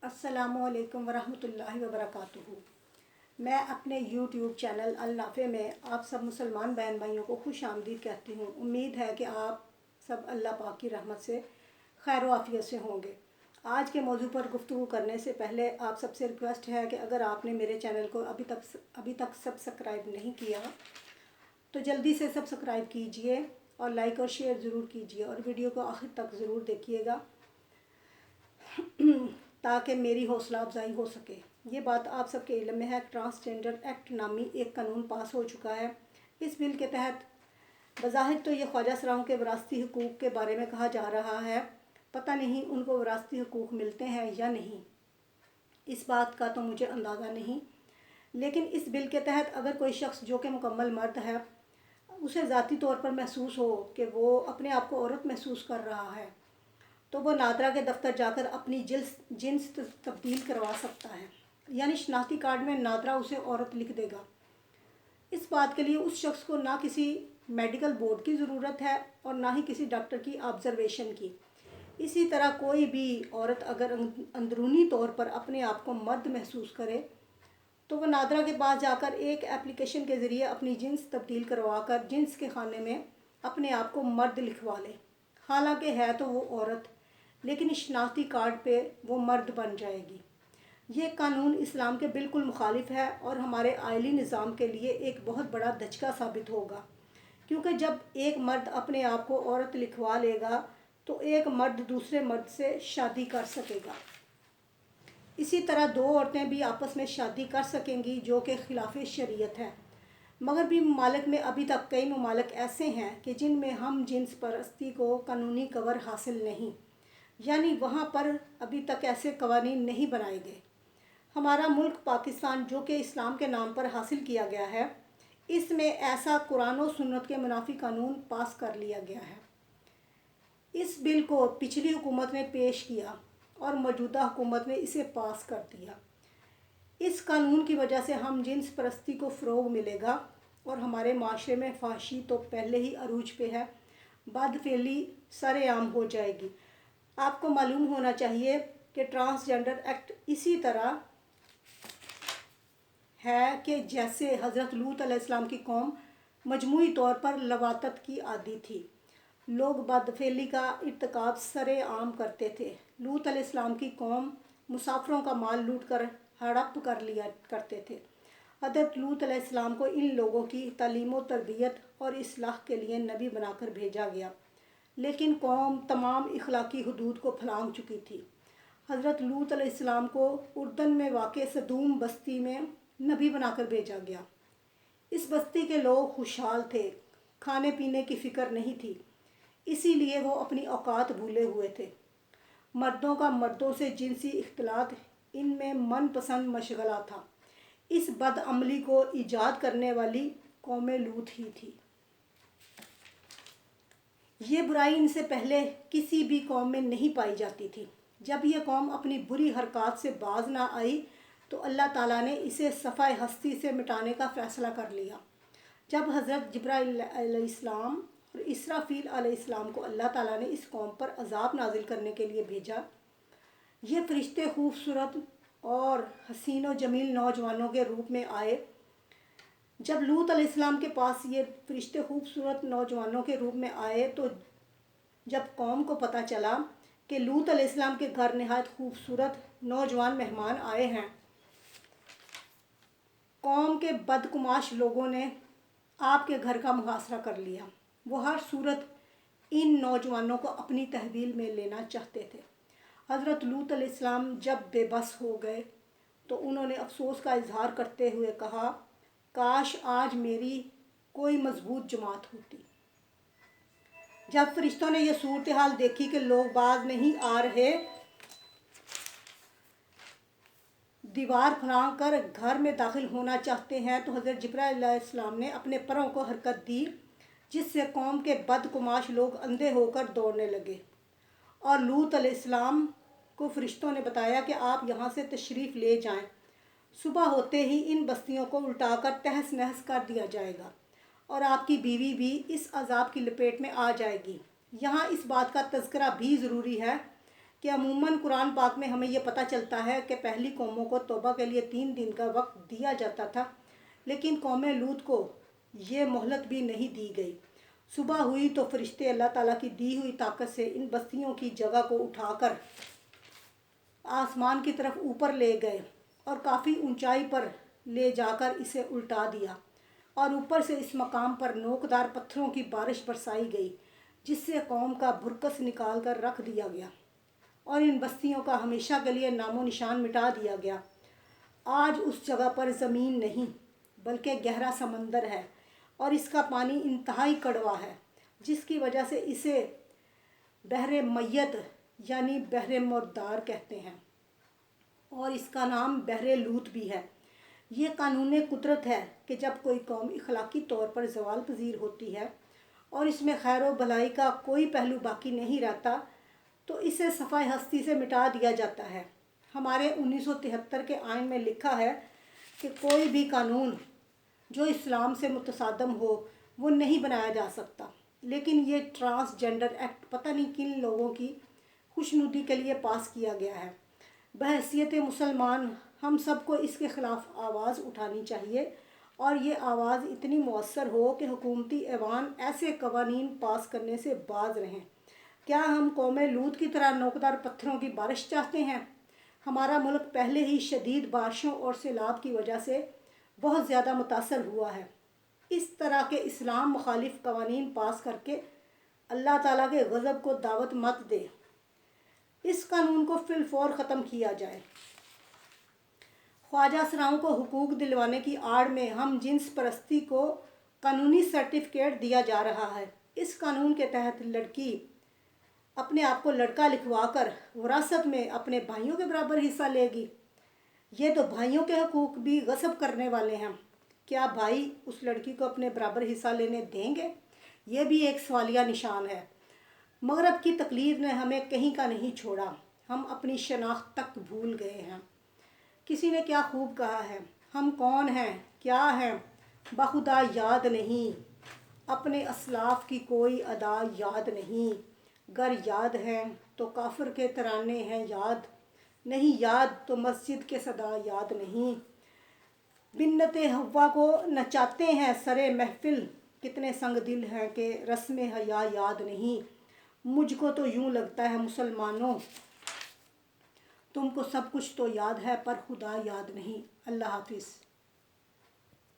अस्सलामुअलैकुम वरहमतुल्लाहि वबरकातुहू। मैं अपने यूट्यूब चैनल अल-नाफ़े में आप सब मुसलमान बहन भाइयों को खुश आमदीद कहती हूँ। उम्मीद है कि आप सब अल्लाह पाक की रहमत से खैर आफियत से होंगे। आज के मौजू पर गुफ्तगू करने से पहले आप सबसे रिक्वेस्ट है कि अगर आपने मेरे चैनल को अभी तक सब्सक्राइब नहीं किया तो जल्दी से सब्सक्राइब कीजिए और लाइक और शेयर ज़रूर कीजिए और वीडियो को आखिर तक ज़रूर देखिएगा ताकि मेरी हौसला अफजाई हो सके। ये बात आप सबके इल्म में है, ट्रांसजेंडर एक्ट नामी एक कानून पास हो चुका है। इस बिल के तहत बज़ाहिर तो ये ख्वाजा सराओं के विरासती हुकूक़ के बारे में कहा जा रहा है, पता नहीं उनको विरासती हुकूक़ मिलते हैं या नहीं, इस बात का तो मुझे अंदाज़ा नहीं। लेकिन इस बिल के तहत अगर कोई शख्स जो कि मुकम्मल मर्द है उसे ज़ाती तौर पर महसूस हो कि वो अपने आप को औरत महसूस कर रहा है तो वो नादरा के दफ्तर जाकर अपनी जिन्स तब्दील करवा सकता है, यानी शनाख्ती कार्ड में नादरा उसे औरत लिख देगा। इस बात के लिए उस शख्स को ना किसी मेडिकल बोर्ड की ज़रूरत है और ना ही किसी डॉक्टर की ऑब्जर्वेशन की। इसी तरह कोई भी औरत अगर अंदरूनी तौर पर अपने आप को मर्द महसूस करे तो वह नादरा के पास जाकर एक एप्लीकेशन के ज़रिए अपनी जिन्स तब्दील करवा कर जिन्स के खाने में अपने आप को मर्द लिखवा ले। हालांकि है तो वो औरत, लेकिन शनाख्ती कार्ड पे वो मर्द बन जाएगी। ये कानून इस्लाम के बिल्कुल मुखालिफ है और हमारे आइली निज़ाम के लिए एक बहुत बड़ा धचका साबित होगा, क्योंकि जब एक मर्द अपने आप को औरत लिखवा लेगा तो एक मर्द दूसरे मर्द से शादी कर सकेगा। इसी तरह दो औरतें भी आपस में शादी कर सकेंगी, जो कि खिलाफ शरीयत है। मगर भी ममालिक में अभी तक कई ममालिक ऐसे हैं कि जिनमें हम जिन्स परस्ती को कानूनी कवर हासिल नहीं, यानी वहाँ पर अभी तक ऐसे कवानीन नहीं बनाए गए। हमारा मुल्क पाकिस्तान, जो कि इस्लाम के नाम पर हासिल किया गया है, इसमें ऐसा कुरान और सुन्नत के मुनाफी कानून पास कर लिया गया है। इस बिल को पिछली हुकूमत ने पेश किया और मौजूदा हुकूमत ने इसे पास कर दिया। इस कानून की वजह से हम जिन्स परस्ती को फ़रोग़ मिलेगा और हमारे माशरे में फाहशी तो पहले ही अरूज पे है, बदफेली सरेआम हो जाएगी। आपको मालूम होना चाहिए कि ट्रांसजेंडर एक्ट इसी तरह है कि जैसे हज़रत लूत अलैहिस्सलाम की कौम मजमूई तौर पर लवातत की आदी थी। लोग बदफेली का इर्तिकाब सरेआम करते थे। लूत अलैहिस्सलाम की कौम मुसाफिरों का माल लूट कर हड़प कर लिया करते थे। हज़रत लूत अलैहिस्सलाम को इन लोगों की तालीम व तरबियत और इस्लाह के लिए नबी बनाकर भेजा गया, लेकिन कौम तमाम इखलाकी हदूद को फलांग चुकी थी। हज़रत लूत अलैहिस्सलाम को उर्दन में वाक़े सदूम बस्ती में नबी बनाकर भेजा गया। इस बस्ती के लोग खुशहाल थे, खाने पीने की फ़िक्र नहीं थी, इसीलिए वो अपनी औकात भूले हुए थे। मर्दों का मर्दों से जिनसी इख्तिलात इनमें मनपसंद मशगला था। इस बदअमली को ईजाद करने वाली कौम लूत ही थी। ये बुराई इनसे पहले किसी भी कौम में नहीं पाई जाती थी। जब यह कौम अपनी बुरी हरकत से बाज ना आई तो अल्लाह ताला ने इसे सफ़ाए हस्ती से मिटाने का फ़ैसला कर लिया। जब हज़रत जिब्राईल अलैहिस्सलाम और इसराफील अलैहिस्सलाम को अल्लाह ताला ने इस कौम पर अज़ाब नाजिल करने के लिए भेजा, ये फ़रिश्ते खूबसूरत और हसीन व जमील नौजवानों के रूप में आए। जब लूत अलैहिस्सलाम के पास ये फ़रिश्ते खूबसूरत नौजवानों के रूप में आए तो जब कौम को पता चला कि लूत अलैहिस्सलाम के घर नहायत खूबसूरत नौजवान मेहमान आए हैं, कौम के बदकुमाश लोगों ने आपके घर का मुहासरा कर लिया। वो हर सूरत इन नौजवानों को अपनी तहवील में लेना चाहते थे। हज़रत लूत अलैहिस्सलाम जब बेबस हो गए तो उन्होंने अफसोस का इजहार करते हुए कहा, काश आज मेरी कोई मजबूत जमात होती। जब फरिश्तों ने यह सूरत हाल देखी कि लोग बाज नहीं आ रहे, दीवार फलांग कर घर में दाखिल होना चाहते हैं, तो हज़रत जिब्राईल अलैहिस्सलाम ने अपने परों को हरकत दी, जिससे कौम के बदकुमाश लोग अंधे होकर दौड़ने लगे। और लूत अलैहिस्सलाम को फरिश्तों ने बताया कि आप यहाँ से तशरीफ़ ले जाएं। सुबह होते ही इन बस्तियों को उल्टाकर तहस नहस कर दिया जाएगा और आपकी बीवी भी इस अजाब की लपेट में आ जाएगी। यहाँ इस बात का तज़किरा भी ज़रूरी है کہ عموماً قرآن پاک میں ہمیں یہ پتہ چلتا ہے کہ پہلی قوموں کو توبہ کے لیے 3 دن کا وقت دیا جاتا تھا، لیکن قوم لوط کو یہ مہلت بھی نہیں دی گئی۔ صبح ہوئی تو فرشتے اللہ تعالیٰ کی دی ہوئی طاقت سے ان بستیوں کی جگہ کو اٹھا کر آسمان کی طرف اوپر لے گئے اور کافی اونچائی پر لے جا کر اسے الٹا دیا، اور اوپر سے اس مقام پر نوکدار پتھروں کی بارش برسائی گئی، جس سے قوم کا بھرکس نکال کر رکھ دیا گیا اور ان بستیوں کا ہمیشہ کے لیے نام و نشان مٹا دیا گیا۔ آج اس جگہ پر زمین نہیں بلکہ گہرا سمندر ہے، اور اس کا پانی انتہائی کڑوا ہے، جس کی وجہ سے اسے بحر میت یعنی بحر مردار کہتے ہیں، اور اس کا نام بحر لوط بھی ہے۔ یہ قانون قدرت ہے کہ جب کوئی قوم اخلاقی طور پر زوال پذیر ہوتی ہے اور اس میں خیر و بھلائی کا کوئی پہلو باقی نہیں رہتا تو اسے صفحہ ہستی سے مٹا دیا جاتا ہے۔ ہمارے 1973 کے آئین میں لکھا ہے کہ کوئی بھی قانون جو اسلام سے متصادم ہو وہ نہیں بنایا جا سکتا، لیکن یہ ٹرانسجنڈر ایکٹ پتہ نہیں کن لوگوں کی خوشنودی کے لیے پاس کیا گیا ہے۔ بحیثیت مسلمان ہم سب کو اس کے خلاف آواز اٹھانی چاہیے، اور یہ آواز اتنی مؤثر ہو کہ حکومتی ایوان ایسے قوانین پاس کرنے سے باز رہیں۔ کیا ہم قوم لوط کی طرح نوکدار پتھروں کی بارش چاہتے ہیں؟ ہمارا ملک پہلے ہی شدید بارشوں اور سیلاب کی وجہ سے بہت زیادہ متاثر ہوا ہے۔ اس طرح کے اسلام مخالف قوانین پاس کر کے اللہ تعالیٰ کے غضب کو دعوت مت دے۔ اس قانون کو فی الفور ختم کیا جائے۔ خواجہ سراؤں کو حقوق دلوانے کی آڑ میں ہم جنس پرستی کو قانونی سرٹیفکیٹ دیا جا رہا ہے۔ اس قانون کے تحت لڑکی اپنے آپ کو لڑکا لکھوا کر وراثت میں اپنے بھائیوں کے برابر حصہ لے گی۔ یہ تو بھائیوں کے حقوق بھی غصب کرنے والے ہیں۔ کیا بھائی اس لڑکی کو اپنے برابر حصہ لینے دیں گے؟ یہ بھی ایک سوالیہ نشان ہے۔ مغرب کی تقلید نے ہمیں کہیں کا نہیں چھوڑا، ہم اپنی شناخت تک بھول گئے ہیں۔ کسی نے کیا خوب کہا ہے، ہم کون ہیں، کیا ہیں، بخدا یاد نہیں، اپنے اسلاف کی کوئی ادا یاد نہیں، گر یاد ہیں تو کافر کے ترانے ہیں یاد، نہیں یاد تو مسجد کے صدا یاد نہیں۔ بنت حوا کو نچاتے ہیں سرے محفل، کتنے سنگ دل ہیں کہ رسم حیا یاد نہیں۔ مجھ کو تو یوں لگتا ہے مسلمانوں، تم کو سب کچھ تو یاد ہے پر خدا یاد نہیں۔ اللہ حافظ۔